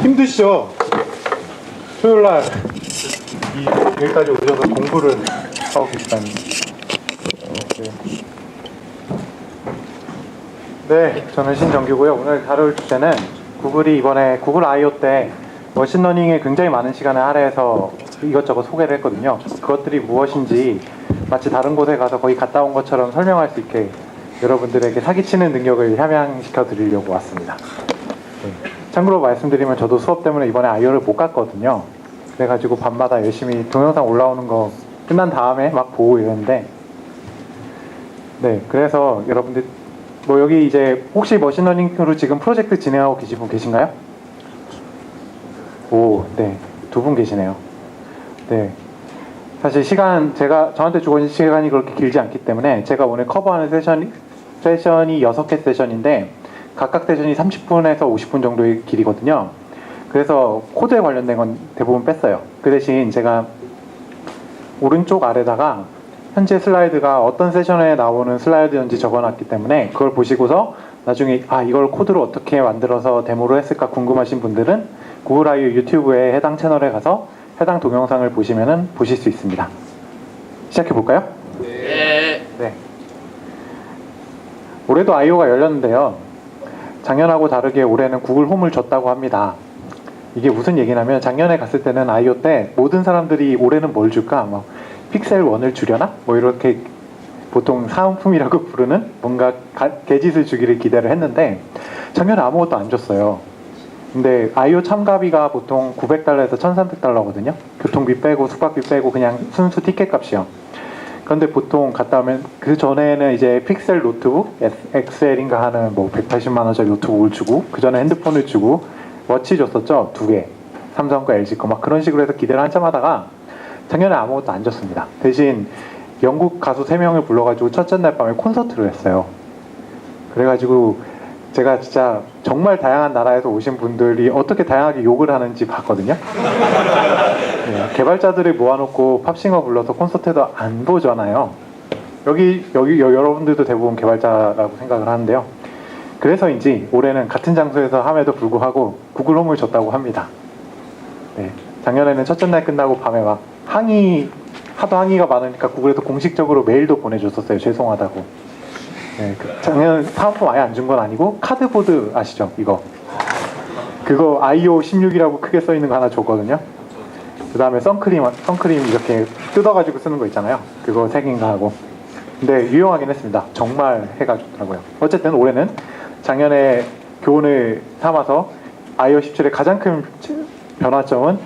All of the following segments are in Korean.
힘드시죠? 토요일날 여기까지 오셔서 공부를 하고 계시다니. 네, 저는 신정규고요. 오늘 다룰 주제는 구글이 이번에 구글 I/O 때 머신러닝에 굉장히 많은 시간을 할애해서 이것저것 소개를 했거든요. 그것들이 무엇인지 마치 다른 곳에 가서 거의 갔다 온 것처럼 설명할 수 있게 여러분들에게 사기치는 능력을 함양시켜 드리려고 왔습니다. 네. 참고로 말씀드리면 저도 수업 때문에 이번에 I/O를 못 갔거든요. 그래가지고 밤마다 열심히 동영상 올라오는 거 끝난 다음에 막 보고 이랬는데, 네, 그래서 여러분들 뭐 여기 이제 혹시 머신러닝으로 지금 프로젝트 진행하고 계신 분 계신가요? 오, 네, 2분 계시네요. 네, 사실 저한테 주어진 시간이 그렇게 길지 않기 때문에 제가 오늘 커버하는 세션이 6개 세션인데 각각 세션이 30분에서 50분 정도의 길이거든요. 그래서 코드에 관련된 건 대부분 뺐어요. 그 대신 제가 오른쪽 아래다가 현재 슬라이드가 어떤 세션에 나오는 슬라이드인지 적어놨기 때문에 그걸 보시고서 나중에 이걸 코드로 어떻게 만들어서 데모를 했을까 궁금하신 분들은 구글 I/O 유튜브에 해당 채널에 가서 해당 동영상을 보시면은 보실 수 있습니다. 시작해 볼까요? 네. 네. 올해도 I/O가 열렸는데요. 작년하고 다르게 올해는 구글 홈을 줬다고 합니다. 이게 무슨 얘기냐면 작년에 갔을 때는 I/O 때 모든 사람들이 올해는 뭘 줄까? 막 픽셀 1을 주려나? 뭐 이렇게 보통 사은품이라고 부르는 뭔가 개짓을 주기를 기대를 했는데 작년에 아무것도 안 줬어요. 근데 I/O 참가비가 보통 $900에서 $1,300거든요. 교통비 빼고 숙박비 빼고 그냥 순수 티켓 값이요. 그런데 보통 갔다 오면 그 전에는 이제 픽셀 노트북 XL인가 하는 뭐 180만 원짜리 노트북을 주고 그 전에 핸드폰을 주고 워치 줬었죠. 2개. 삼성 거, LG 거 막 그런 식으로 해서 기대를 한참 하다가 작년에 아무것도 안 줬습니다. 대신 영국 가수 3명을 불러가지고 첫째 날 밤에 콘서트를 했어요. 그래가지고 제가 진짜 정말 다양한 나라에서 오신 분들이 어떻게 다양하게 욕을 하는지 봤거든요. 네, 개발자들을 모아놓고 팝싱어 불러서 콘서트도 안 보잖아요. 여기 여러분들도 대부분 개발자라고 생각을 하는데요. 그래서인지 올해는 같은 장소에서 함에도 불구하고 구글 홈을 줬다고 합니다. 네, 작년에는 첫째 날 끝나고 밤에 막 하도 항의가 많으니까 구글에서 공식적으로 메일도 보내줬었어요. 죄송하다고. 네, 작년 사은품 아예 안 준 건 아니고 카드보드 아시죠? 그거 I/O 16이라고 크게 써있는 거 하나 줬거든요. 그 다음에 선크림 이렇게 뜯어가지고 쓰는 거 있잖아요. 그거 3개인가 하고. 근데 유용하긴 했습니다. 정말 해가 좋더라고요. 어쨌든 올해는 작년에 교훈을 삼아서 I/O 17의 가장 큰 변화점은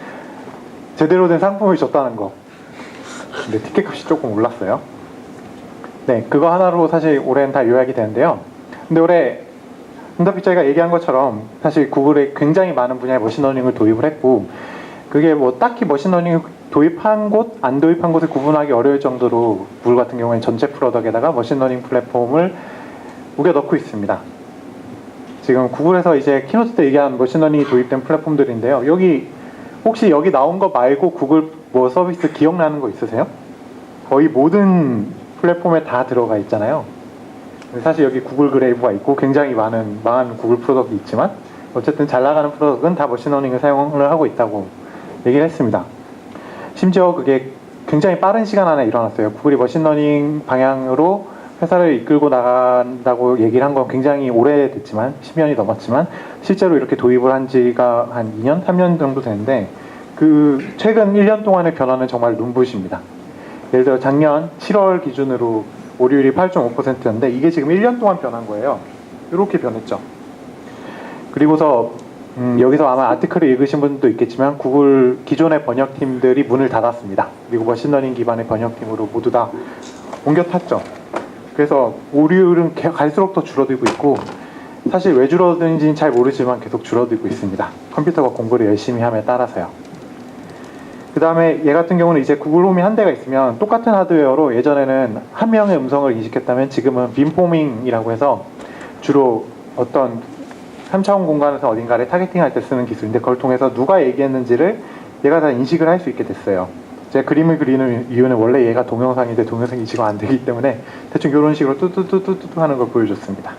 제대로 된 상품을 줬다는 거. 근데 티켓 값이 조금 올랐어요. 네, 그거 하나로 사실 올해는 다 요약이 되는데요. 근데 올해 응답피자가 얘기한 것처럼 사실 구글에 굉장히 많은 분야의 머신러닝을 도입을 했고 그게 뭐 딱히 머신러닝을 도입한 곳, 안 도입한 곳을 구분하기 어려울 정도로 구글 같은 경우에는 전체 프로덕에다가 머신러닝 플랫폼을 우겨 넣고 있습니다. 지금 구글에서 이제 키노트 때 얘기한 머신러닝이 도입된 플랫폼들인데요. 혹시 여기 나온 거 말고 구글 뭐 서비스 기억나는 거 있으세요? 거의 모든 플랫폼에 다 들어가 있잖아요. 사실 여기 구글 그레이브가 있고 굉장히 많은 구글 프로덕이 있지만 어쨌든 잘 나가는 프로덕은 다 머신러닝을 사용을 하고 있다고 얘기를 했습니다. 심지어 그게 굉장히 빠른 시간 안에 일어났어요. 구글이 머신러닝 방향으로 회사를 이끌고 나간다고 얘기를 한 건 굉장히 오래됐지만 10년이 넘었지만 실제로 이렇게 도입을 한 지가 한 2년, 3년 정도 되는데 그 최근 1년 동안의 변화는 정말 눈부십니다. 예를 들어 작년 7월 기준으로 오류율이 8.5%였는데 이게 지금 1년 동안 변한 거예요. 이렇게 변했죠. 그리고서 여기서 아마 아티클을 읽으신 분도 있겠지만 구글 기존의 번역팀들이 문을 닫았습니다. 그리고 머신러닝 기반의 번역팀으로 모두 다 옮겨 탔죠. 그래서 오류율은 갈수록 더 줄어들고 있고 사실 왜 줄어드는지는 잘 모르지만 계속 줄어들고 있습니다. 컴퓨터가 공부를 열심히 함에 따라서요. 그 다음에 얘 같은 경우는 이제 구글 홈이 한 대가 있으면 똑같은 하드웨어로 예전에는 한 명의 음성을 인식했다면 지금은 빔포밍이라고 해서 주로 어떤 3차원 공간에서 어딘가를 타겟팅할 때 쓰는 기술인데 그걸 통해서 누가 얘기했는지를 얘가 다 인식을 할 수 있게 됐어요. 제가 그림을 그리는 이유는 원래 얘가 동영상인데 동영상이 지금 안 되기 때문에 대충 이런 식으로 뚜뚜뚜뚜뚜 하는 걸 보여줬습니다.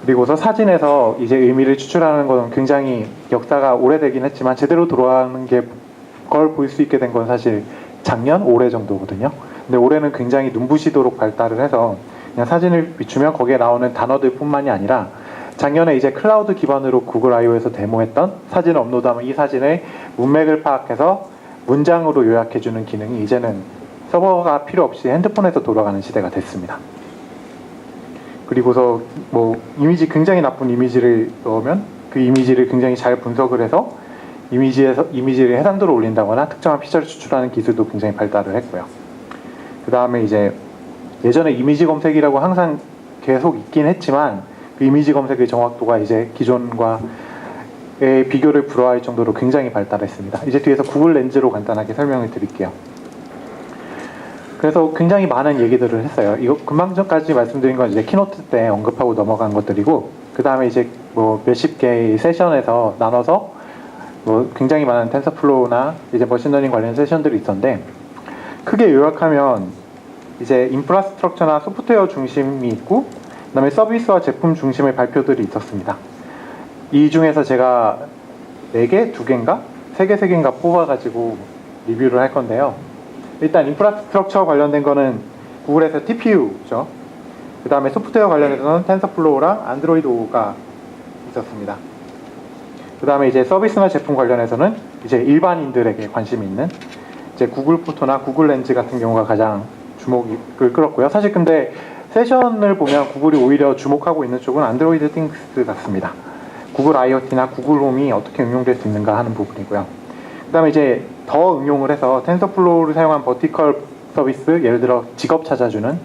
그리고서 사진에서 이제 의미를 추출하는 건 굉장히 역사가 오래되긴 했지만 제대로 돌아가는 게 걸 볼 수 있게 된 건 사실 작년, 올해 정도거든요. 근데 올해는 굉장히 눈부시도록 발달을 해서 그냥 사진을 비추면 거기에 나오는 단어들뿐만이 아니라 작년에 이제 클라우드 기반으로 구글 I/O에서 데모했던 사진을 업로드하면 이 사진의 문맥을 파악해서 문장으로 요약해주는 기능이 이제는 서버가 필요 없이 핸드폰에서 돌아가는 시대가 됐습니다. 그리고서 뭐 이미지 굉장히 나쁜 이미지를 넣으면 그 이미지를 굉장히 잘 분석을 해서 이미지를 해상도로 올린다거나 특정한 피처를 추출하는 기술도 굉장히 발달을 했고요. 그 다음에 이제 예전에 이미지 검색이라고 항상 계속 있긴 했지만 그 이미지 검색의 정확도가 이제 기존과의 비교를 불허할 정도로 굉장히 발달했습니다. 이제 뒤에서 구글 렌즈로 간단하게 설명을 드릴게요. 그래서 굉장히 많은 얘기들을 했어요. 이거 금방 전까지 말씀드린 건 이제 키노트 때 언급하고 넘어간 것들이고, 그 다음에 이제 뭐 몇십 개의 세션에서 나눠서 뭐 굉장히 많은 텐서플로우나 이제 머신러닝 관련 세션들이 있었는데, 크게 요약하면 이제 인프라스트럭처나 소프트웨어 중심이 있고, 그 다음에 서비스와 제품 중심의 발표들이 있었습니다. 이 중에서 제가 4개? 2개인가? 3개, 3개인가 뽑아가지고 리뷰를 할 건데요. 일단 인프라스트럭처 관련된 거는 구글에서 TPU죠. 그 다음에 소프트웨어 관련해서는 텐서플로우랑 안드로이드 5가 있었습니다. 그 다음에 이제 서비스나 제품 관련해서는 이제 일반인들에게 관심이 있는 이제 구글 포토나 구글 렌즈 같은 경우가 가장 주목을 끌었고요. 사실 근데 세션을 보면 구글이 오히려 주목하고 있는 쪽은 안드로이드 띵스 같습니다. 구글 IoT나 구글 홈이 어떻게 응용될 수 있는가 하는 부분이고요. 그 다음에 이제 더 응용을 해서 텐서플로우를 사용한 버티컬 서비스, 예를 들어 직업 찾아주는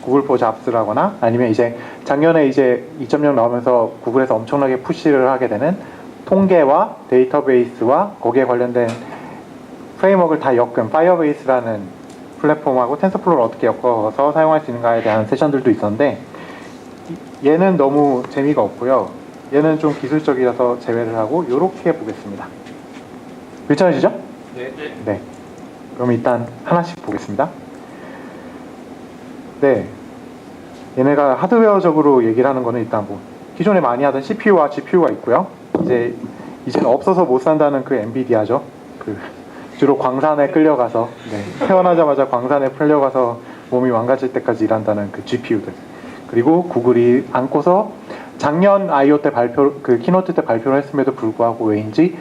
구글 포 잡스라거나 아니면 이제 작년에 이제 2.0 나오면서 구글에서 엄청나게 푸시를 하게 되는 통계와 데이터베이스와 거기에 관련된 프레임워크를 다 엮은 파이어베이스라는 플랫폼하고 텐서플로우를 어떻게 엮어서 사용할 수 있는가에 대한 세션들도 있었는데, 얘는 너무 재미가 없고요. 얘는 좀 기술적이라서 제외를 하고 이렇게 보겠습니다. 괜찮으시죠? 네. 네. 그럼 일단 하나씩 보겠습니다. 네. 얘네가 하드웨어적으로 얘기를 하는 거는 일단 뭐 기존에 많이 하던 CPU와 GPU가 있고요. 이제는 없어서 못 산다는 그 엔비디아죠. 그 주로 광산에 끌려가서 태어나자마자 광산에 끌려가서 몸이 망가질 때까지 일한다는 그 GPU들. 그리고 구글이 안고서 작년 I/O 때 그 키노트 때 발표를 했음에도 불구하고 왜인지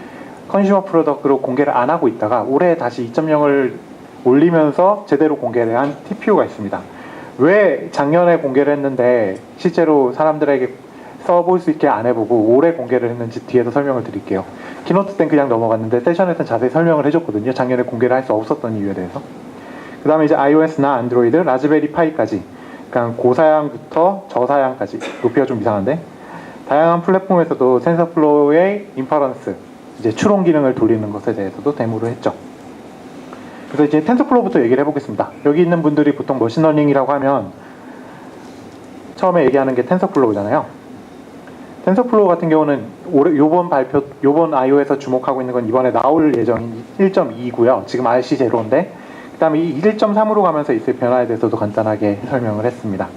컨슈머 프로덕트로 공개를 안 하고 있다가 올해 다시 2.0을 올리면서 제대로 공개를 한 TPU가 있습니다. 왜 작년에 공개를 했는데 실제로 사람들에게 써볼 수 있게 안 해보고 올해 공개를 했는지 뒤에서 설명을 드릴게요. 키노트 땐 그냥 넘어갔는데 세션에서는 자세히 설명을 해줬거든요. 작년에 공개를 할 수 없었던 이유에 대해서. 그 다음에 이제 iOS나 안드로이드, 라즈베리 파이까지, 그러니까 고사양부터 저사양까지, 높이가 좀 이상한데, 다양한 플랫폼에서도 텐서플로우의 인퍼런스, 이제 추론 기능을 돌리는 것에 대해서도 데모를 했죠. 그래서 이제 텐서플로우부터 얘기를 해보겠습니다. 여기 있는 분들이 보통 머신러닝이라고 하면 처음에 얘기하는 게 텐서플로우잖아요. 텐서플로우 같은 경우는 요번 I/O에서 주목하고 있는 건 이번에 나올 예정인 1.2고요. 지금 RC0인데, 그 다음에 1.3으로 가면서 있을 변화에 대해서도 간단하게 설명을 했습니다.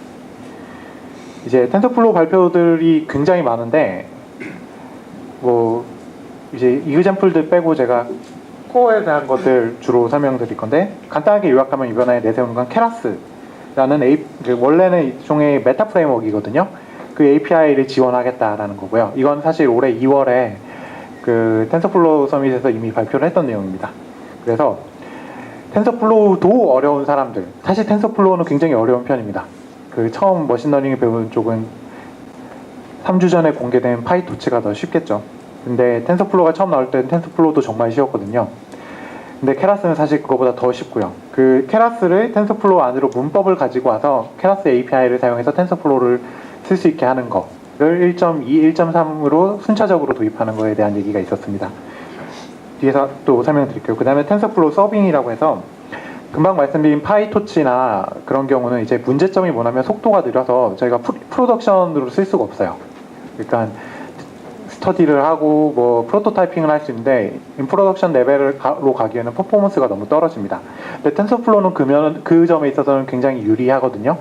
이제 텐서플로우 발표들이 굉장히 많은데, 뭐 이제 이그젬플들 빼고 제가 코어에 대한 것들 주로 설명드릴 건데, 간단하게 요약하면 이번에 내세우는 건 케라스라는 원래는 일종의 메타 프레임워크이거든요. 그 API를 지원하겠다라는 거고요. 이건 사실 올해 2월에 그 텐서플로우 서밋에서 이미 발표를 했던 내용입니다. 그래서 텐서플로우도 어려운 사람들, 사실 텐서플로우는 굉장히 어려운 편입니다. 그 처음 머신러닝을 배우는 쪽은 3주 전에 공개된 파이토치가 더 쉽겠죠. 근데 텐서플로우가 처음 나올 때는 텐서플로우도 정말 쉬웠거든요. 근데 케라스는 사실 그거보다 더 쉽고요. 그 케라스를 텐서플로우 안으로 문법을 가지고 와서 케라스 API를 사용해서 텐서플로우를 쓸 수 있게 하는 거를 1.2, 1.3으로 순차적으로 도입하는 거에 대한 얘기가 있었습니다. 뒤에서 또 설명드릴게요. 그 다음에 텐서플로우 서빙이라고 해서 금방 말씀드린 파이토치나 그런 경우는 이제 문제점이 뭐냐면 속도가 느려서 저희가 프로덕션으로 쓸 수가 없어요. 그러니까 스터디를 하고 뭐 프로토타이핑을 할 수 있는데 인프로덕션 레벨로 가기에는 퍼포먼스가 너무 떨어집니다. 근데 텐서플로우는 그 점에 있어서는 굉장히 유리하거든요.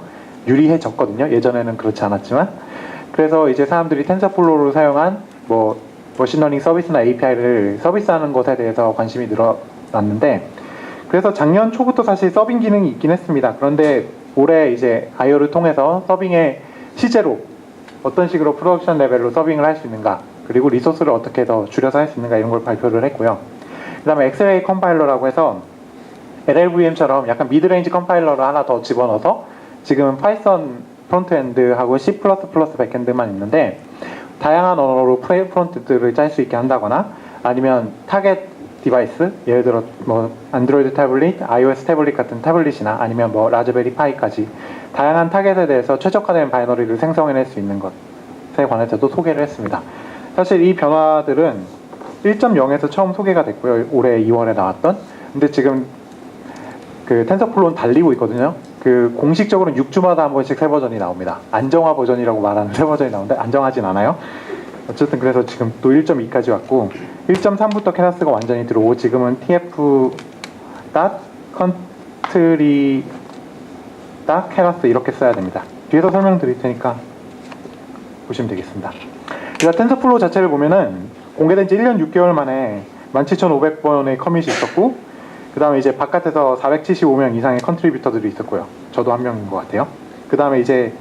유리해졌거든요. 예전에는 그렇지 않았지만. 그래서 이제 사람들이 텐서플로우를 사용한 뭐 머신러닝 서비스나 API를 서비스하는 것에 대해서 관심이 늘어났는데, 그래서 작년 초부터 사실 서빙 기능이 있긴 했습니다. 그런데 올해 이제 IO를 통해서 서빙에 실제로 어떤 식으로 프로덕션 레벨로 서빙을 할 수 있는가, 그리고 리소스를 어떻게 더 줄여서 할 수 있는가, 이런 걸 발표를 했고요. 그 다음에 XLA 컴파일러라고 해서 LLVM처럼 약간 미드레인지 컴파일러를 하나 더 집어넣어서 지금은 파이썬 프론트엔드하고 C++ 백엔드만 있는데 다양한 언어로 프론트들을 짤 수 있게 한다거나, 아니면 타겟 디바이스, 예를 들어 뭐 안드로이드 태블릿, iOS 태블릿 같은 태블릿이나 아니면 뭐 라즈베리 파이까지 다양한 타겟에 대해서 최적화된 바이너리를 생성해낼 수 있는 것에 관해서도 소개를 했습니다. 사실 이 변화들은 1.0에서 처음 소개가 됐고요. 올해 2월에 나왔던. 근데 지금 그 텐서플로우는 달리고 있거든요. 그 공식적으로는 6주마다 한 번씩 새 버전이 나옵니다. 안정화 버전이라고 말하는 새 버전이 나오는데 안정하진 않아요. 어쨌든 그래서 지금 또 1.2까지 왔고, 1.3부터 캐라스가 완전히 들어오고, 지금은 tf.country.keras 이렇게 써야 됩니다. 뒤에서 설명드릴 테니까 보시면 되겠습니다. 그러니까 텐서플로우 자체를 보면은 공개된 지 1년 6개월 만에 17,500번의 커밋이 있었고, 그 다음에 이제 바깥에서 475명 이상의 컨트리뷰터들이 있었고요. 저도 한 명인 것 같아요. 그 다음에 이제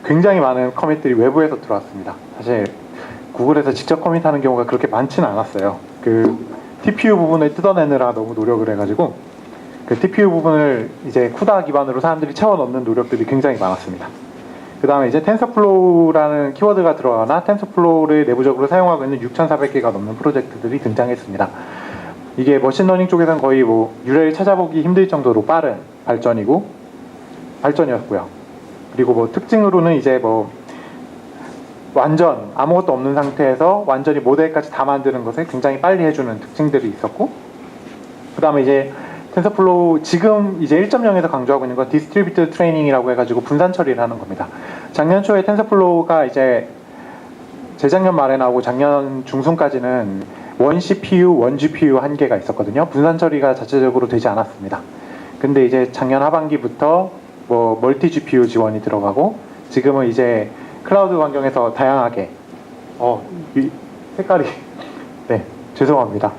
굉장히 많은 커밋들이 외부에서 들어왔습니다. 사실 구글에서 직접 커밋하는 경우가 그렇게 많지는 않았어요. 그 TPU 부분을 뜯어내느라 너무 노력을 해가지고 그 TPU 부분을 이제 쿠다 기반으로 사람들이 채워 넣는 노력들이 굉장히 많았습니다. 그 다음에 이제 텐서플로우라는 키워드가 들어가나 텐서플로우를 내부적으로 사용하고 있는 6,400개가 넘는 프로젝트들이 등장했습니다. 이게 머신러닝 쪽에서는 거의 뭐 유래를 찾아보기 힘들 정도로 빠른 발전이었고요. 그리고 뭐 특징으로는 이제 뭐 완전 아무것도 없는 상태에서 완전히 모델까지 다 만드는 것을 굉장히 빨리 해주는 특징들이 있었고, 그 다음에 이제 텐서플로우 지금 이제 1.0에서 강조하고 있는 건 디스트리뷰트 트레이닝이라고 해가지고 분산 처리를 하는 겁니다. 작년 초에 텐서플로우가 이제 재작년 말에 나오고 작년 중순까지는 원 CPU, 원 GPU 한계가 있었거든요. 분산 처리가 자체적으로 되지 않았습니다. 근데 이제 작년 하반기부터 뭐 멀티 GPU 지원이 들어가고, 지금은 이제 클라우드 환경에서 다양하게 이 색깔이 네, 죄송합니다.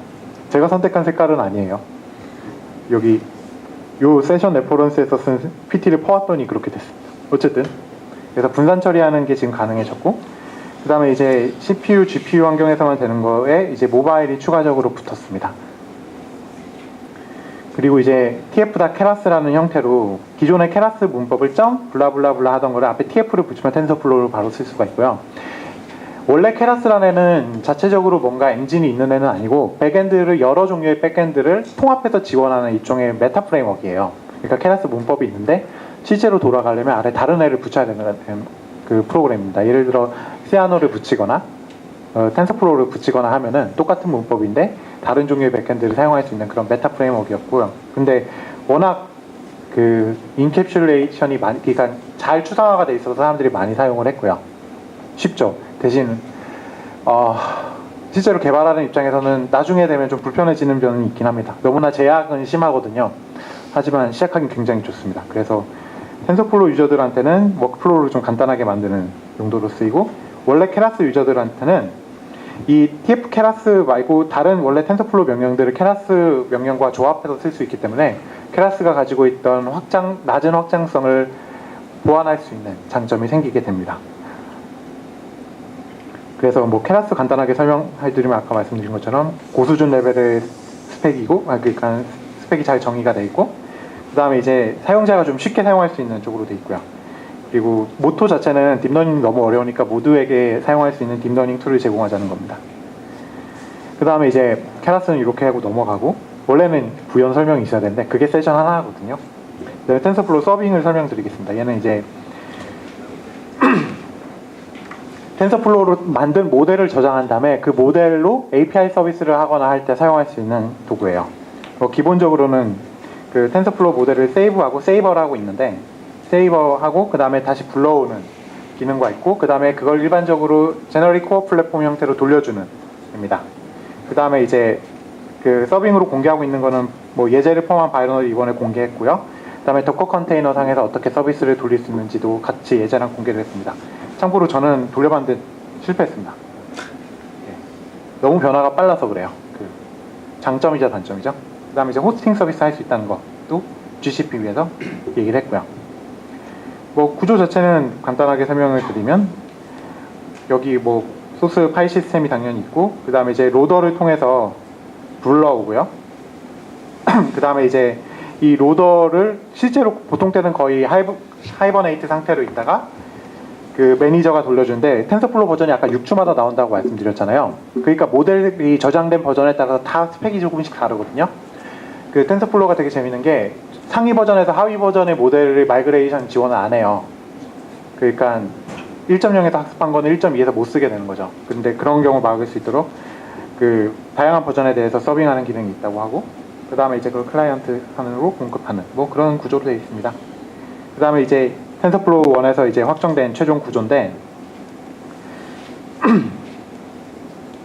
제가 선택한 색깔은 아니에요. 여기 요 세션 레퍼런스에서 쓴 PT를 퍼왔더니 그렇게 됐습니다. 어쨌든 그래서 분산 처리하는 게 지금 가능해졌고, 그 다음에 이제 CPU, GPU 환경에서만 되는 거에 이제 모바일이 추가적으로 붙었습니다. 그리고 이제 tf.keras라는 형태로 기존의 케라스 문법을 블라블라블라 하던 거를 앞에 tf를 붙이면 텐서플로우를 바로 쓸 수가 있고요. 원래 케라스란에는 자체적으로 뭔가 엔진이 있는 애는 아니고 백엔드를 여러 종류의 백엔드를 통합해서 지원하는 일종의 메타 프레임워크예요. 그러니까 케라스 문법이 있는데 실제로 돌아가려면 아래 다른 애를 붙여야 되는 그 프로그램입니다. 예를 들어 시아노를 붙이거나 텐서플로우를 붙이거나 하면은 똑같은 문법인데 다른 종류의 백엔드를 사용할 수 있는 그런 메타 프레임워크였고요. 근데 워낙 그 인캡슐레이션이 많이, 그러니까 잘 추상화가 돼 있어서 사람들이 많이 사용을 했고요. 쉽죠. 대신 실제로 개발하는 입장에서는 나중에 되면 좀 불편해지는 면이 있긴 합니다. 너무나 제약은 심하거든요. 하지만 시작하기 굉장히 좋습니다. 그래서 텐서플로우 유저들한테는 워크플로우를 좀 간단하게 만드는 용도로 쓰이고, 원래 케라스 유저들한테는 이 tf 케라스 말고 다른 원래 텐서플로우 명령들을 케라스 명령과 조합해서 쓸 수 있기 때문에 케라스가 가지고 있던 낮은 확장성을 보완할 수 있는 장점이 생기게 됩니다. 그래서 뭐 케라스 간단하게 설명해드리면 아까 말씀드린 것처럼 고수준 레벨의 스펙이고, 그러니까 스펙이 잘 정의가 되어 있고, 그 다음에 이제 사용자가 좀 쉽게 사용할 수 있는 쪽으로 되어 있고요. 그리고 모토 자체는 딥러닝이 너무 어려우니까 모두에게 사용할 수 있는 딥러닝 툴을 제공하자는 겁니다. 그 다음에 이제 케라스는 이렇게 하고 넘어가고, 원래는 부연 설명이 있어야 되는데 그게 세션 하나거든요. 네, 텐서플로우 서빙을 설명드리겠습니다. 얘는 이제 텐서플로우로 만든 모델을 저장한 다음에 그 모델로 API 서비스를 하거나 할 때 사용할 수 있는 도구예요. 기본적으로는 그 텐서플로우 모델을 세이브하고 세이버를 하고 있는데, 세이버하고 그 다음에 다시 불러오는 기능과 있고, 그 다음에 그걸 일반적으로 제너릭 코어 플랫폼 형태로 돌려주는 입니다. 그 다음에 이제 그 서빙으로 공개하고 있는 거는 뭐 예제를 포함한 바이너리 이번에 공개했고요. 그 다음에 도커 컨테이너 상에서 어떻게 서비스를 돌릴 수 있는지도 같이 예제랑 공개를 했습니다. 참고로 저는 돌려봤는데 실패했습니다. 예. 너무 변화가 빨라서 그래요. 그 장점이자 단점이죠. 그 다음에 이제 호스팅 서비스 할 수 있다는 것도 GCP 위에서 얘기를 했고요. 뭐 구조 자체는 간단하게 설명을 드리면 여기 뭐 소스 파일 시스템이 당연히 있고 그 다음에 이제 로더를 통해서 불러오고요. 그 다음에 이제 이 로더를 실제로 보통 때는 거의 하이버네이트 상태로 있다가 그 매니저가 돌려주는데 텐서플로우 버전이 아까 6주마다 나온다고 말씀드렸잖아요. 그러니까 모델이 저장된 버전에 따라서 다 스펙이 조금씩 다르거든요. 그 텐서플로우가 되게 재밌는 게 상위 버전에서 하위 버전의 모델을 마이그레이션 지원을 안 해요. 그러니까 1.0에서 학습한 거는 1.2에서 못 쓰게 되는 거죠. 근데 그런 경우 막을 수 있도록 그 다양한 버전에 대해서 서빙하는 기능이 있다고 하고 그 다음에 이제 그 클라이언트 하는으로 공급하는 뭐 그런 구조로 되어 있습니다. 그 다음에 이제 텐서플로우 1에서 이제 확정된 최종 구조인데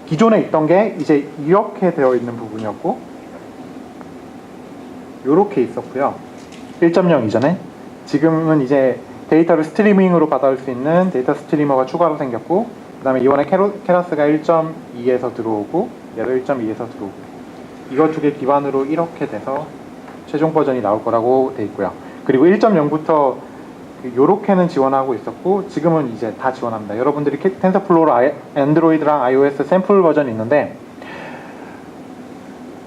기존에 있던 게 이제 이렇게 되어 있는 부분이었고 이렇게 있었고요. 1.0 이전에 지금은 이제 데이터를 스트리밍으로 받아올 수 있는 데이터 스트리머가 추가로 생겼고 그 다음에 이번에 케라스가 1.2에서 들어오고 얘도 1.2에서 들어오고 이거 두 개 기반으로 이렇게 돼서 최종 버전이 나올 거라고 돼 있고요. 그리고 1.0부터 요렇게는 지원하고 있었고 지금은 이제 다 지원합니다. 여러분들이 텐서플로우 안드로이드랑 iOS 샘플 버전이 있는데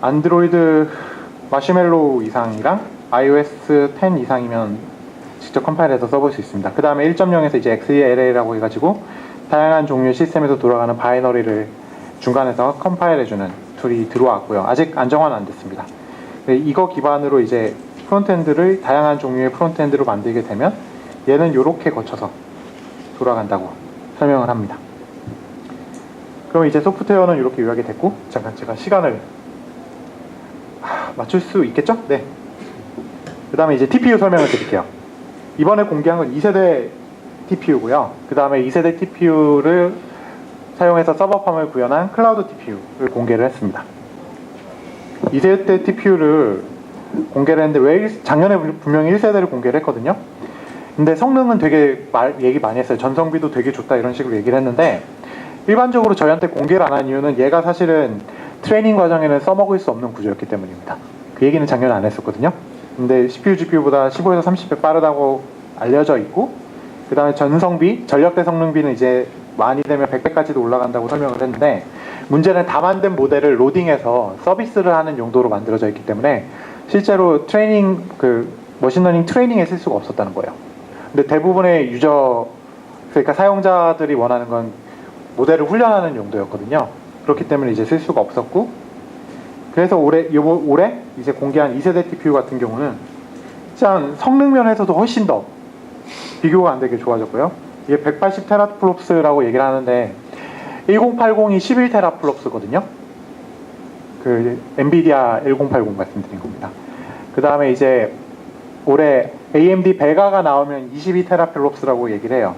안드로이드 마시멜로우 이상이랑 iOS 10 이상이면 직접 컴파일해서 써볼 수 있습니다. 그 다음에 1.0에서 이제 XELA라고 해가지고 다양한 종류의 시스템에서 돌아가는 바이너리를 중간에서 컴파일해주는 툴이 들어왔고요. 아직 안정화는 안 됐습니다. 이거 기반으로 이제 프론트엔드를 다양한 종류의 프론트엔드로 만들게 되면 얘는 이렇게 거쳐서 돌아간다고 설명을 합니다. 그럼 이제 소프트웨어는 이렇게 요약이 됐고 잠깐 제가 시간을 맞출 수 있겠죠? 네. 그 다음에 이제 TPU 설명을 드릴게요. 이번에 공개한 건 2세대 TPU고요. 그 다음에 2세대 TPU를 사용해서 서버팜을 구현한 클라우드 TPU를 공개를 했습니다. 2세대 TPU를 공개를 했는데 왜 작년에 분명히 1세대를 공개를 했거든요. 근데 성능은 되게 얘기 많이 했어요. 전성비도 되게 좋다 이런 식으로 얘기를 했는데 일반적으로 저희한테 공개를 안 한 이유는 얘가 사실은 트레이닝 과정에는 써먹을 수 없는 구조였기 때문입니다. 그 얘기는 작년에 안 했었거든요. 근데 CPU, GPU보다 15에서 30배 빠르다고 알려져 있고 그 다음에 전성비, 전력대 성능비는 이제 많이 되면 100배까지도 올라간다고 설명을 했는데 문제는 다 만든 모델을 로딩해서 서비스를 하는 용도로 만들어져 있기 때문에 실제로 트레이닝, 그 머신러닝 트레이닝에 쓸 수가 없었다는 거예요. 근데 대부분의 유저, 그러니까 사용자들이 원하는 건 모델을 훈련하는 용도였거든요. 그렇기 때문에 이제 쓸 수가 없었고 그래서 올해 이제 공개한 2세대 TPU 같은 경우는 짠 성능 면에서도 훨씬 더 비교가 안 되게 좋아졌고요. 이게 180 테라플롭스라고 얘기를 하는데 1080이 11 테라플롭스거든요. 그 엔비디아 1080 말씀드린 겁니다. 그 다음에 이제 올해 AMD 베가가 나오면 22 테라플롭스라고 얘기를 해요.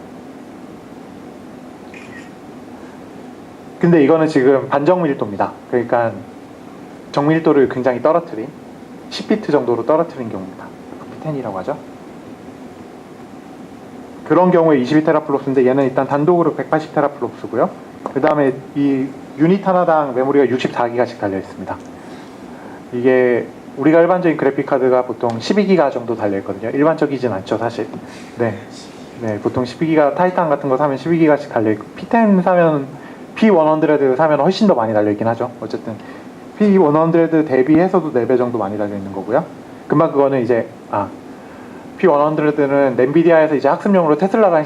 근데 이거는 지금 반정밀도입니다. 그러니까 정밀도를 굉장히 떨어뜨린 10비트 정도로 떨어뜨린 경우입니다. FP10이라고 하죠. 그런 경우에 22테라플롭스인데 얘는 일단 단독으로 180테라플롭스고요. 그 다음에 이 유닛 하나당 메모리가 64기가씩 달려 있습니다. 이게 우리가 일반적인 그래픽 카드가 보통 12기가 정도 달려 있거든요. 일반적이진 않죠, 사실. 네, 보통 12기가 타이탄 같은 거 사면 12기가씩 달려 있고 P10 사면 P100 사면 훨씬 더 많이 달려 있긴 하죠. 어쨌든 P100 대비해서도 4배 정도 많이 달려 있는 거고요. 금방 그거는 이제 P100는 엔비디아에서 이제 학습용으로 테슬라라는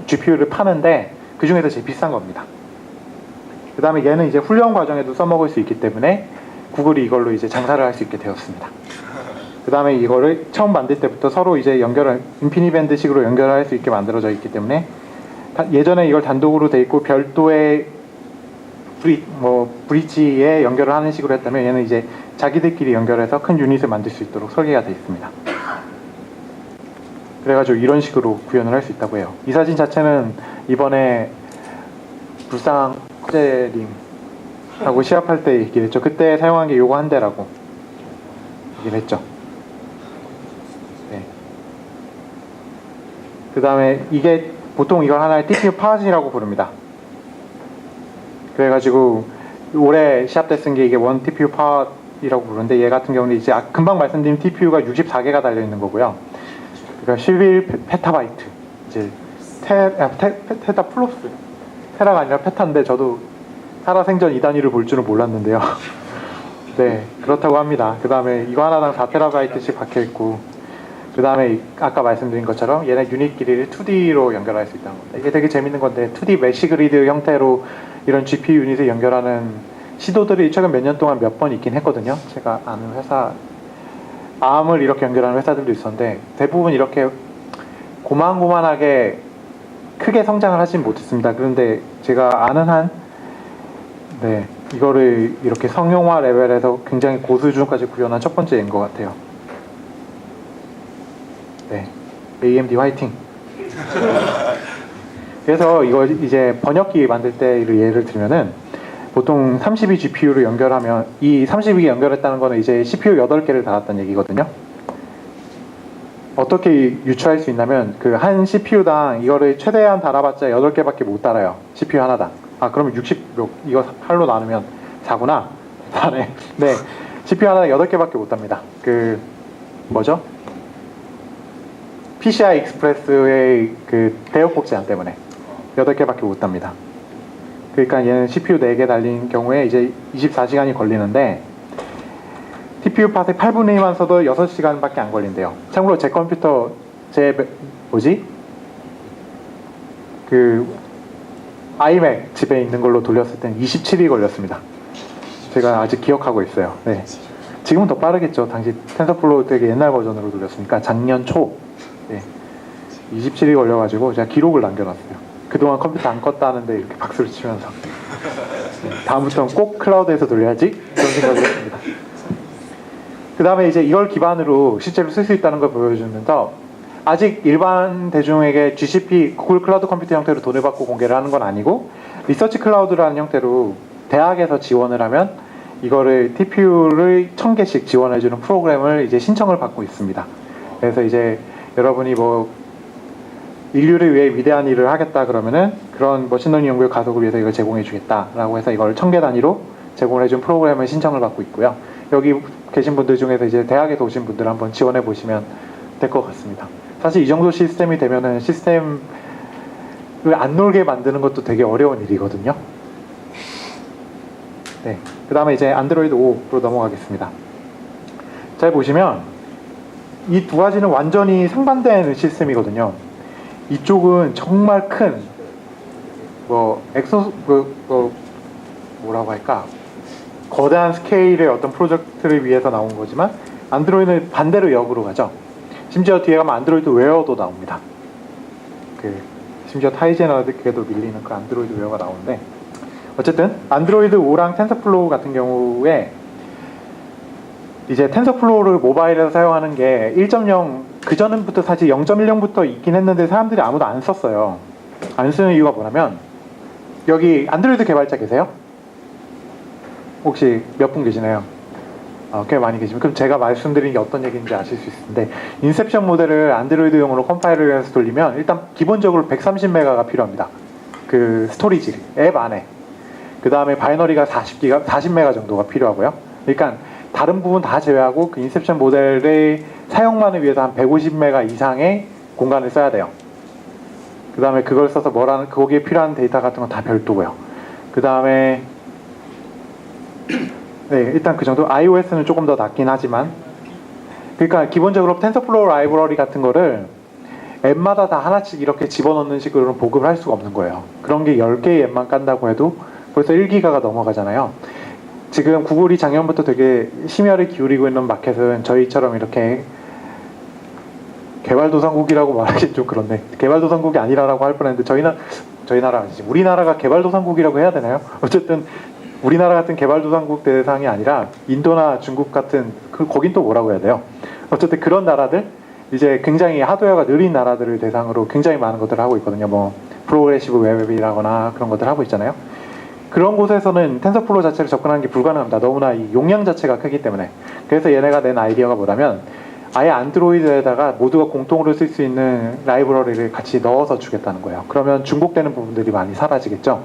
GPU를 파는데 그 중에서 제일 비싼 겁니다. 그 다음에 얘는 이제 훈련 과정에도 써먹을 수 있기 때문에 구글이 이걸로 이제 장사를 할 수 있게 되었습니다. 그 다음에 이거를 처음 만들 때부터 서로 이제 인피니밴드식으로 연결할 수 있게 만들어져 있기 때문에 예전에 이걸 단독으로 돼 있고 별도의 브릿지에 연결을 하는 식으로 했다면 얘는 이제 자기들끼리 연결해서 큰 유닛을 만들 수 있도록 설계가 되어 있습니다. 그래가지고 이런 식으로 구현을 할 수 있다고 해요. 이 사진 자체는 이번에 불상 호재링하고 시합할 때 얘기를 했죠. 그때 사용한 게 요거 한 대라고 얘기를 했죠. 네. 그 다음에 이게 보통 이걸 하나의 TPU 파즈이라고 부릅니다. 그래가지고 올해 시합 때 쓴 게 이게 원 TPU 파이라고 부르는데, 얘 같은 경우는 이제 금방 말씀드린 TPU가 64개가 달려 있는 거고요. 그러니까 11 페타바이트, 이제 테타 플러스, 테라가 아니라 페타인데 저도 살아생전 이 단위를 볼 줄은 몰랐는데요. 네, 그렇다고 합니다. 그 다음에 이거 하나당 4TB씩 박혀 있고, 그 다음에 아까 말씀드린 것처럼 얘네 유닛 길이를 2D로 연결할 수 있다는 겁니다. 이게 되게 재밌는 건데, 2D 메쉬 그리드 형태로 이런 GPU 유닛을 연결하는 시도들이 최근 몇 년 동안 몇 번 있긴 했거든요. 제가 아는 회사, ARM을 이렇게 연결하는 회사들도 있었는데, 대부분 이렇게 고만고만하게 크게 성장을 하진 못했습니다. 그런데 제가 아는 한, 네, 이거를 이렇게 성용화 레벨에서 굉장히 고수준까지 구현한 첫 번째인 것 같아요. 네, AMD 화이팅. 그래서 이걸 이제 번역기 만들 때를 예를 들면은, 보통 32 GPU를 연결하면, 이 32개 연결했다는 거는 이제 CPU 8개를 달았다는 얘기거든요. 어떻게 유추할 수 있냐면, 그 한 CPU당 이거를 최대한 달아봤자 8개밖에 못 달아요. CPU 하나당. 아, 그러면 이거 8로 나누면 4구나? 4네. 네. CPU 하나당 8개밖에 못 답니다. 뭐죠? PCI 익스프레스의 그 대역폭 제한 때문에 8개밖에 못 답니다. 그러니까 얘는 CPU 4개 달린 경우에 이제 24시간이 걸리는데, TPU 팟의 8분의 2만 써도 6시간밖에 안 걸린대요. 참고로 제 컴퓨터, 아이맥 집에 있는 걸로 돌렸을 땐 27일 걸렸습니다. 제가 아직 기억하고 있어요. 네. 지금은 더 빠르겠죠. 당시 텐서플로우 되게 옛날 버전으로 돌렸으니까 작년 초. 네. 27일 걸려가지고 제가 기록을 남겨놨어요. 그동안 컴퓨터 안 껐다는데 이렇게 박수를 치면서 다음부터는 꼭 클라우드에서 돌려야지, 그런 생각을 했습니다. 그 다음에 이제 이걸 기반으로 실제로 쓸 수 있다는 걸 보여주면서, 아직 일반 대중에게 GCP, 구글 클라우드 컴퓨터 형태로 돈을 받고 공개를 하는 건 아니고, 리서치 클라우드라는 형태로 대학에서 지원을 하면 이거를 TPU를 1000개씩 지원해주는 프로그램을 이제 신청을 받고 있습니다. 그래서 이제 여러분이 인류를 위해 위대한 일을 하겠다 그러면은 그런 머신러닝 연구의 가속을 위해서 이걸 제공해 주겠다라고 해서 이걸 1000개 단위로 제공을 해준 프로그램을 신청을 받고 있고요. 여기 계신 분들 중에서 이제 대학에서 오신 분들 한번 지원해 보시면 될 것 같습니다. 사실 이 정도 시스템이 되면은 시스템을 안 놀게 만드는 것도 되게 어려운 일이거든요. 네. 그 다음에 이제 안드로이드 5로 넘어가겠습니다. 잘 보시면 이 두 가지는 완전히 상반되는 시스템이거든요. 이쪽은 정말 큰 뭐라고 할까, 거대한 스케일의 어떤 프로젝트를 위해서 나온 거지만, 안드로이드는 반대로 역으로 가죠. 심지어 뒤에 가면 안드로이드 웨어도 나옵니다. 심지어 타이젠에게도 밀리는 그 안드로이드 웨어가 나오는데, 어쨌든 안드로이드 5랑 텐서플로우 같은 경우에 이제 텐서플로우를 모바일에서 사용하는 게 1.0, 그전부터 사실 0.10부터 있긴 했는데 사람들이 아무도 안 썼어요. 안 쓰는 이유가 뭐냐면, 여기 안드로이드 개발자 계세요? 혹시 몇 분 계시나요? 꽤 많이 계시면, 그럼 제가 말씀드린 게 어떤 얘기인지 아실 수 있을 텐데, 인셉션 모델을 안드로이드용으로 컴파일을 해서 돌리면 일단 기본적으로 130메가가 필요합니다. 그 스토리지 앱 안에. 그 다음에 바이너리가 40메가 정도가 필요하고요. 그러니까 다른 부분 다 제외하고 그 인셉션 모델의 사용만을 위해서 한 150메가 이상의 공간을 써야 돼요. 그 다음에 그걸 써서 거기에 필요한 데이터 같은 건 다 별도고요. 그 다음에 네, 일단 그 정도. iOS는 조금 더 낫긴 하지만, 그러니까 기본적으로 텐서플로우 라이브러리 같은 거를 앱마다 다 하나씩 이렇게 집어넣는 식으로는 보급을 할 수가 없는 거예요. 그런 게 10개의 앱만 깐다고 해도 벌써 1기가가 넘어가잖아요. 지금 구글이 작년부터 되게 심혈을 기울이고 있는 마켓은 저희처럼 이렇게 개발도상국이라고 말하기 좀 그런데, 개발도상국이 아니라고 할 뻔했는데, 저희 나라 아니지, 우리나라가 개발도상국이라고 해야 되나요? 어쨌든 우리나라 같은 개발도상국 대상이 아니라 인도나 중국 같은, 거긴 또 뭐라고 해야 돼요? 어쨌든 그런 나라들, 이제 굉장히 하드웨어가 느린 나라들을 대상으로 굉장히 많은 것들을 하고 있거든요. 프로그레시브 웹이라거나 그런 것들 하고 있잖아요. 그런 곳에서는 텐서플로우 자체를 접근하는 게 불가능합니다. 너무나 이 용량 자체가 크기 때문에. 그래서 얘네가 낸 아이디어가 뭐냐면, 아예 안드로이드에다가 모두가 공통으로 쓸 수 있는 라이브러리를 같이 넣어서 주겠다는 거예요. 그러면 중복되는 부분들이 많이 사라지겠죠.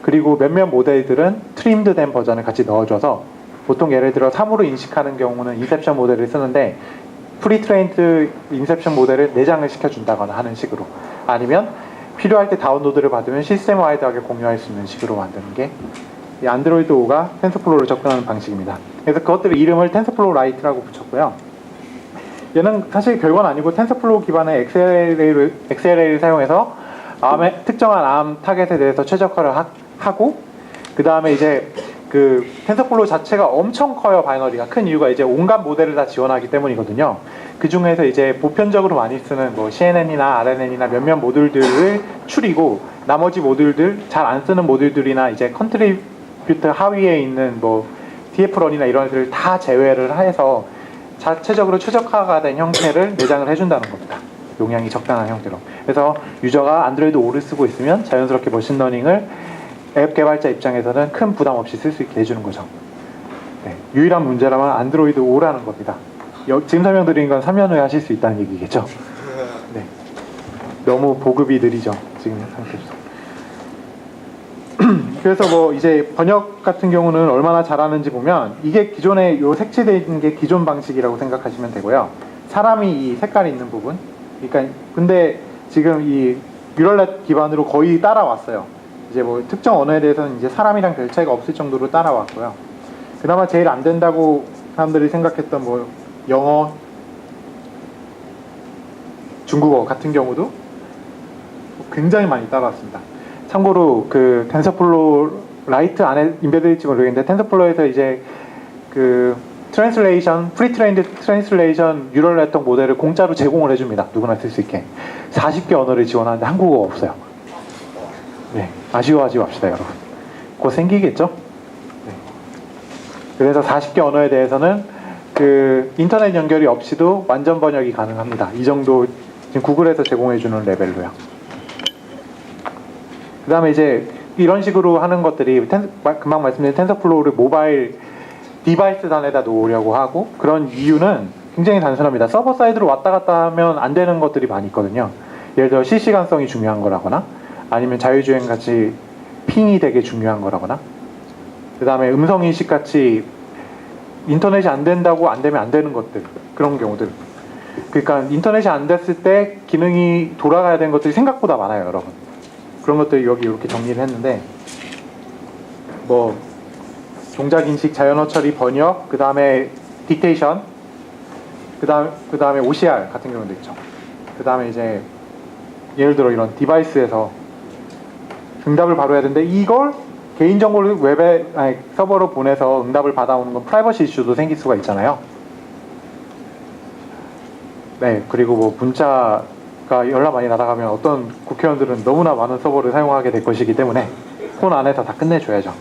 그리고 몇몇 모델들은 트림드된 버전을 같이 넣어줘서 보통 예를 들어 3으로 인식하는 경우는 인셉션 모델을 쓰는데 프리트레인드 인셉션 모델을 내장을 시켜준다거나 하는 식으로, 아니면 필요할 때 다운로드를 받으면 시스템 와이드하게 공유할 수 있는 식으로 만드는 게 이 안드로이드 5가 텐서플로우를 접근하는 방식입니다. 그래서 그것들을 이름을 텐서플로우 라이트라고 붙였고요. 얘는 사실 별건 아니고 텐서플로우 기반의 XLA를 사용해서 특정한 ARM 타겟에 대해서 최적화를 하고, 그 다음에 이제 그 텐서플로우 자체가 엄청 커요. 바이너리가 큰 이유가 이제 온갖 모델을 다 지원하기 때문이거든요. 그 중에서 이제 보편적으로 많이 쓰는 뭐 CNN이나 RNN이나 몇몇 모듈들을 추리고, 나머지 모듈들, 잘 안 쓰는 모듈들이나 이제 컨트리뷰터 하위에 있는 뭐 TF런이나 이런 것들을 다 제외를 해서 자체적으로 최적화가 된 형태를 내장을 해준다는 겁니다. 용량이 적당한 형태로. 그래서 유저가 안드로이드 5를 쓰고 있으면 자연스럽게 머신러닝을 앱 개발자 입장에서는 큰 부담 없이 쓸 수 있게 해주는 거죠. 네, 유일한 문제라면 안드로이드 5라는 겁니다. 지금 설명드린 건 3년 후에 하실 수 있다는 얘기겠죠. 네, 너무 보급이 느리죠, 지금 상태에서. 그래서 뭐 이제 번역 같은 경우는 얼마나 잘하는지 보면, 이게 기존에 요 색칠되어 있는 게 기존 방식이라고 생각하시면 되고요. 사람이 이 색깔이 있는 부분, 그러니까 근데 지금 이 뮤럴렛 기반으로 거의 따라왔어요. 이제 뭐 특정 언어에 대해서는 이제 사람이랑 별 차이가 없을 정도로 따라왔고요. 그나마 제일 안 된다고 사람들이 생각했던 뭐 영어, 중국어 같은 경우도 굉장히 많이 따라왔습니다. 참고로 그 텐서플로우 라이트 안에 인베드될지 모르겠는데, 텐서플로우에서 이제 그 트랜슬레이션, 프리트레인드 트랜슬레이션 뉴럴네트워크 모델을 공짜로 제공을 해줍니다. 누구나 쓸 수 있게. 40개 언어를 지원하는데 한국어가 없어요. 네, 아쉬워하지 맙시다, 여러분. 곧 생기겠죠? 네. 그래서 40개 언어에 대해서는 그 인터넷 연결이 없이도 완전 번역이 가능합니다. 이 정도 지금 구글에서 제공해주는 레벨로요. 그 다음에 이제 이런 식으로 하는 것들이 금방 말씀드린 텐서플로우를 모바일 디바이스 단에다 놓으려고 하고, 그런 이유는 굉장히 단순합니다. 서버 사이드로 왔다 갔다 하면 안 되는 것들이 많이 있거든요. 예를 들어 실시간성이 중요한 거라거나, 아니면 자율주행 같이 핑이 되게 중요한 거라거나, 그 다음에 음성인식 같이 인터넷이 안 된다고 안 되면 안 되는 것들, 그런 경우들. 그러니까 인터넷이 안 됐을 때 기능이 돌아가야 되는 것들이 생각보다 많아요, 여러분. 그런 것들 여기 이렇게 정리를 했는데, 뭐 동작인식, 자연어 처리, 번역, 그 다음에 딕테이션, 그 다음에 OCR 같은 경우도 있죠. 그 다음에 이제 예를 들어 이런 디바이스에서 응답을 바로 해야 되는데, 이걸 개인정보를 서버로 보내서 응답을 받아오는 건 프라이버시 이슈도 생길 수가 있잖아요. 네, 그리고 뭐 문자가 연락 많이 날아가면 어떤 국회의원들은 너무나 많은 서버를 사용하게 될 것이기 때문에 폰 안에서 다 끝내줘야죠.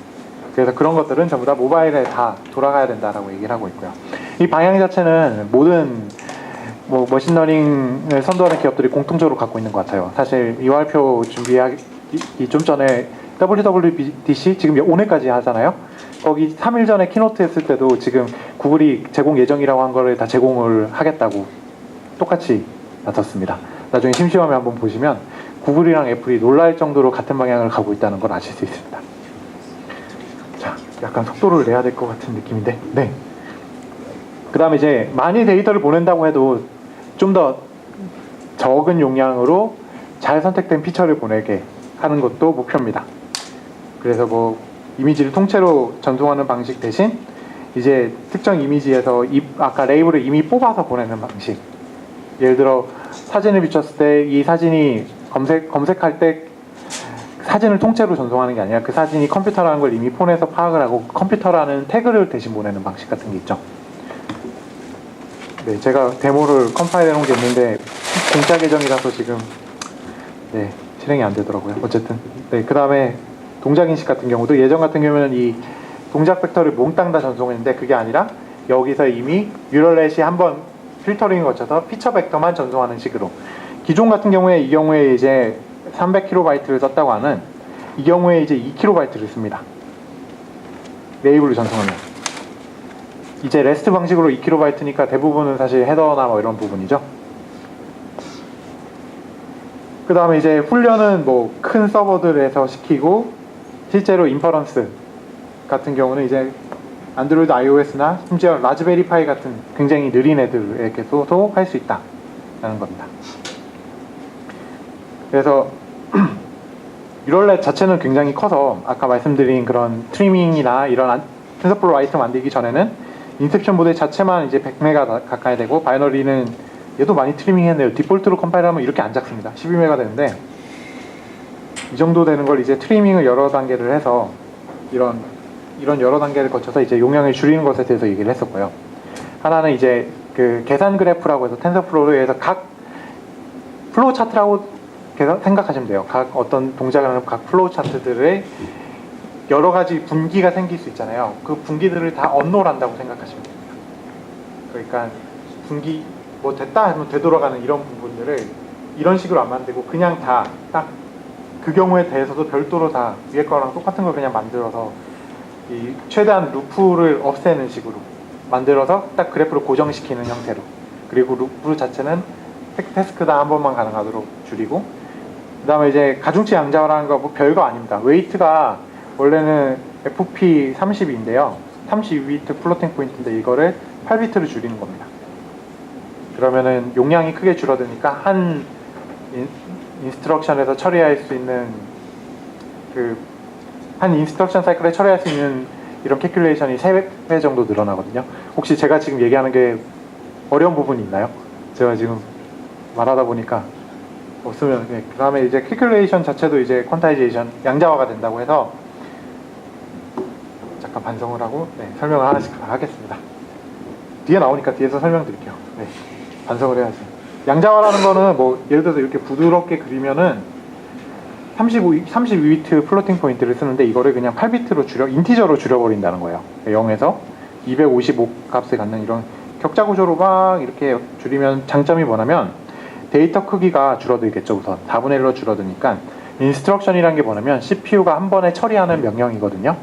그래서 그런 것들은 전부 다 모바일에 다 돌아가야 된다라고 얘기를 하고 있고요. 이 방향 자체는 모든 뭐 머신러닝을 선도하는 기업들이 공통적으로 갖고 있는 것 같아요. 사실 이화표 준비하기 좀 전에 WWDC 지금 오늘까지 하잖아요. 거기 3일 전에 키노트 했을 때도 지금 구글이 제공 예정이라고 한 거를 다 제공을 하겠다고 똑같이 나섰습니다. 나중에 심심하면 한번 보시면 구글이랑 애플이 놀랄 정도로 같은 방향을 가고 있다는 걸 아실 수 있습니다. 자, 약간 속도를 내야 될 것 같은 느낌인데, 네. 그 다음에 이제 많이 데이터를 보낸다고 해도 좀 더 적은 용량으로 잘 선택된 피처를 보내게 하는 것도 목표입니다. 그래서 뭐 이미지를 통째로 전송하는 방식 대신 이제 특정 이미지에서 아까 레이블을 이미 뽑아서 보내는 방식. 예를 들어 사진을 비췄을 때 이 사진이 검색할 때 사진을 통째로 전송하는 게 아니라 그 사진이 컴퓨터라는 걸 이미 폰에서 파악을 하고 컴퓨터라는 태그를 대신 보내는 방식 같은 게 있죠. 네, 제가 데모를 컴파일 해놓은 게 있는데 공짜 계정이라서 지금 네, 실행이 안 되더라고요. 어쨌든 네, 그 다음에 동작인식 같은 경우도 예전 같은 경우에는 이 동작 벡터를 몽땅 다 전송했는데 그게 아니라 여기서 이미 뮤럴렛이 한번 필터링을 거쳐서 피처 벡터만 전송하는 식으로, 기존 같은 경우에 이 경우에 이제 300kB를 썼다고 하는 이 경우에 이제 2kB를 씁니다. 레이블로 전송하면. 이제 REST 방식으로 2kB니까 대부분은 사실 헤더나 뭐 이런 부분이죠. 그 다음에 이제 훈련은 뭐 큰 서버들에서 시키고, 실제로 인퍼런스 같은 경우는 이제 안드로이드 iOS나 심지어 라즈베리파이 같은 굉장히 느린 애들에게도 할 수 있다라는 겁니다. 그래서 뉴럴넷 자체는 굉장히 커서 아까 말씀드린 그런 트리밍이나 이런 텐서플로우 아이템 만들기 전에는 인셉션 모델 자체만 이제 100메가 가까이 되고, 바이너리는 얘도 많이 트리밍 했네요. 디폴트로 컴파일하면 이렇게 안 작습니다. 12메가 되는데, 이 정도 되는 걸 이제 트리밍을 여러 단계를 해서 이런 여러 단계를 거쳐서 이제 용량을 줄이는 것에 대해서 얘기를 했었고요. 하나는 이제 그 계산 그래프라고 해서 텐서플로우에서 각 플로우 차트라고 생각하시면 돼요. 각 어떤 동작을 하는 각 플로우 차트들의 여러 가지 분기가 생길 수 있잖아요. 그 분기들을 다 언롤한다고 생각하시면 됩니다. 그러니까 분기 뭐 됐다 하면 되돌아가는 이런 부분들을 이런 식으로 안 만들고 그냥 다 딱 그 경우에 대해서도 별도로 다 위에 거랑 똑같은 걸 그냥 만들어서 이 최대한 루프를 없애는 식으로 만들어서 딱 그래프를 고정시키는 형태로, 그리고 루프 자체는 태스크당 한 번만 가능하도록 줄이고, 그 다음에 이제 가중치 양자화라는 거 뭐 별거 아닙니다. 웨이트가 원래는 FP 30인데요 32비트 플로팅 포인트인데 이거를 8비트로 줄이는 겁니다. 그러면은 용량이 크게 줄어드니까 한 인스트럭션에서 처리할 수 있는 한 인스트럭션 사이클에 처리할 수 있는 이런 캐큘레이션이 3배 정도 늘어나거든요. 혹시 제가 지금 얘기하는 게 어려운 부분이 있나요? 제가 지금 말하다 보니까 없으면, 네. 그 다음에 이제 캐큘레이션 자체도 이제 퀀타이제이션 양자화가 된다고 해서, 잠깐 반성을 하고 설명을 하나씩 하겠습니다. 뒤에 나오니까 뒤에서 설명드릴게요. 네, 반성을 해야지. 양자화라는 거는 뭐 예를 들어서 이렇게 부드럽게 그리면은 32비트 플로팅 포인트를 쓰는데 이거를 그냥 8비트로 인티저로 줄여버린다는 거예요. 0에서 255 값을 갖는 이런 격자 구조로 막 이렇게 줄이면 장점이 뭐냐면 데이터 크기가 줄어들겠죠. 우선 4분의 1로 줄어드니까. 인스트럭션이라는 게 뭐냐면 CPU가 한 번에 처리하는 명령이거든요.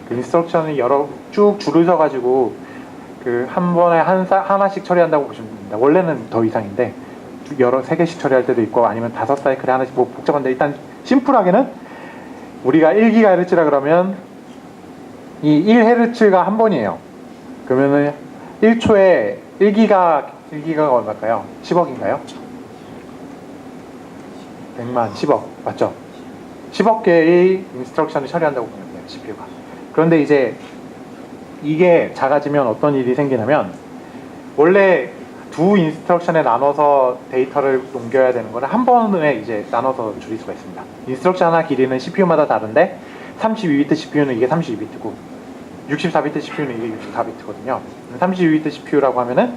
그 인스트럭션이 쭉 줄을 서가지고 그 한 번에 하나씩 처리한다고 보시면 됩니다. 원래는 더 이상인데 3개씩 처리할 때도 있고 아니면 5사이클에 하나씩 뭐 복잡한데, 일단 심플하게는 우리가 1GHz라 그러면 이 1Hz가 한 번이에요. 그러면은 1초에 1기가가 얼마일까요? 10억인가요? 100만, 10억 맞죠? 10억 개의 인스트럭션을 처리한다고 보면 돼요, CPU가. 그런데 이제 이게 작아지면 어떤 일이 생기냐면, 원래 두 인스트럭션에 나눠서 데이터를 넘겨야 되는 거는 한 번에 이제 나눠서 줄일 수가 있습니다. 인스트럭션 하나 길이는 CPU마다 다른데 32비트 CPU는 이게 32비트고 64비트 CPU는 이게 64비트거든요. 32비트 CPU라고 하면은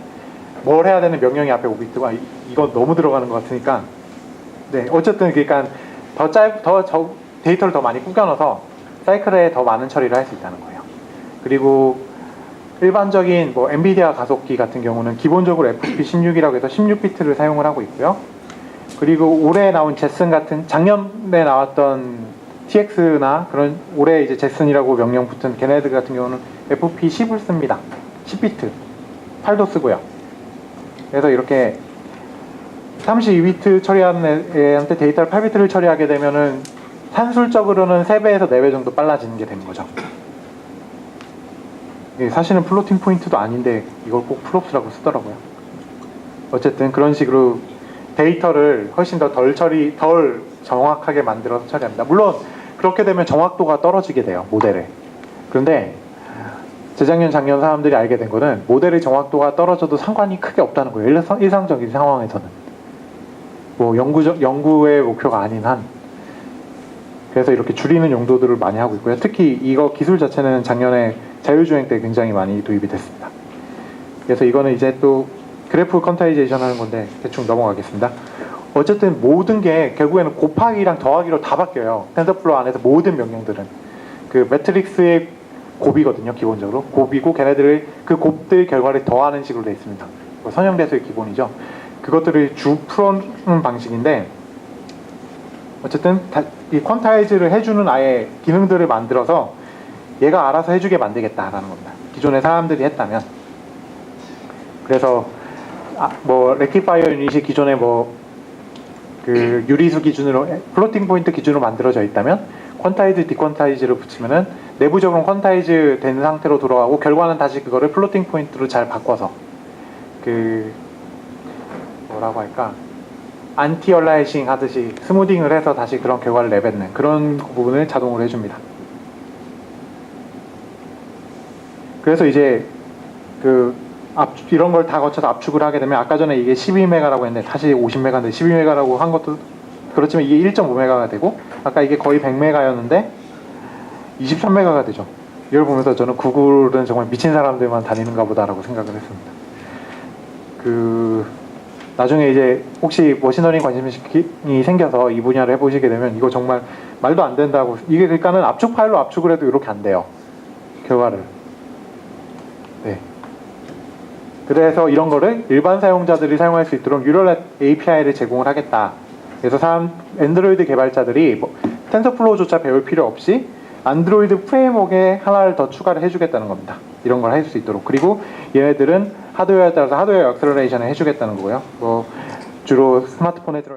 뭘 해야 되는 명령이 앞에 5비트가 이거 너무 들어가는 것 같으니까, 네, 어쨌든 그러니까 데이터를 더 많이 꾸겨 넣어서 사이클에 더 많은 처리를 할 수 있다는 거예요. 그리고 일반적인 뭐 엔비디아 가속기 같은 경우는 기본적으로 FP16이라고 해서 16비트를 사용을 하고 있고요. 그리고 올해 나온 제슨 같은, 작년에 나왔던 TX나 그런 올해 이제 제슨이라고 명령 붙은 걔네들 같은 경우는 FP10을 씁니다. 10비트 8도 쓰고요. 그래서 이렇게 32비트 처리하는 애한테 데이터를 8비트를 처리하게 되면은 산술적으로는 3배에서 4배 정도 빨라지는 게 되는 거죠. 사실은 플로팅 포인트도 아닌데 이걸 꼭 플롭스라고 쓰더라고요. 어쨌든 그런 식으로 데이터를 훨씬 더 덜 정확하게 만들어서 처리합니다. 물론 그렇게 되면 정확도가 떨어지게 돼요, 모델에. 그런데 재작년 작년 사람들이 알게 된 거는 모델의 정확도가 떨어져도 상관이 크게 없다는 거예요. 일상적인 상황에서는. 뭐 연구의 목표가 아닌 한. 그래서 이렇게 줄이는 용도들을 많이 하고 있고요. 특히 이거 기술 자체는 작년에 자율주행 때 굉장히 많이 도입이 됐습니다. 그래서 이거는 이제 또 그래프 퀀타이제이션 하는 건데 대충 넘어가겠습니다. 어쨌든 모든 게 결국에는 곱하기랑 더하기로 다 바뀌어요. 텐서플로우 안에서 모든 명령들은 그 매트릭스의 곱이거든요. 기본적으로 곱이고, 걔네들을 그 곱들 결과를 더하는 식으로 되어 있습니다. 선형대수의 기본이죠. 그것들을 푸는 방식인데, 어쨌든 이 퀀타이즈를 해주는 아예 기능들을 만들어서 얘가 알아서 해주게 만들겠다라는 겁니다. 기존의 사람들이 했다면. 그래서 뭐 렉티파이어 유닛이 기존에 뭐 그 유리수 기준으로 플로팅 포인트 기준으로 만들어져 있다면 퀀타이즈 디퀀타이즈를 붙이면은 내부적으로 퀀타이즈 된 상태로 돌아가고 결과는 다시 그거를 플로팅 포인트로 잘 바꿔서 그 뭐라고 할까 안티 얼라이싱 하듯이 스무딩을 해서 다시 그런 결과를 내뱉는 그런 부분을 자동으로 해줍니다. 그래서 이제 이런 걸 다 거쳐서 압축을 하게 되면 아까 전에 이게 12메가라고 했는데 사실 50메가인데 12메가라고 한 것도 그렇지만 이게 1.5메가가 되고 아까 이게 거의 100메가였는데 23메가가 되죠. 이걸 보면서 저는 구글은 정말 미친 사람들만 다니는가 보다라고 생각을 했습니다. 나중에 이제 혹시 머신러닝 관심이 생겨서 이 분야를 해보시게 되면 이거 정말 말도 안 된다고 이게 그러니까는 압축 파일로 압축을 해도 이렇게 안 돼요. 결과를. 네. 그래서 이런 거를 일반 사용자들이 사용할 수 있도록 뉴럴 API를 제공을 하겠다. 그래서 안드로이드 개발자들이 텐서플로우조차 배울 필요 없이 안드로이드 프레임워크에 하나를 더 추가를 해주겠다는 겁니다. 이런 걸 할 수 있도록. 그리고 얘네들은 하드웨어에 따라서 하드웨어 액셀러레이션을 해주겠다는 거고요. 주로 스마트폰에 들어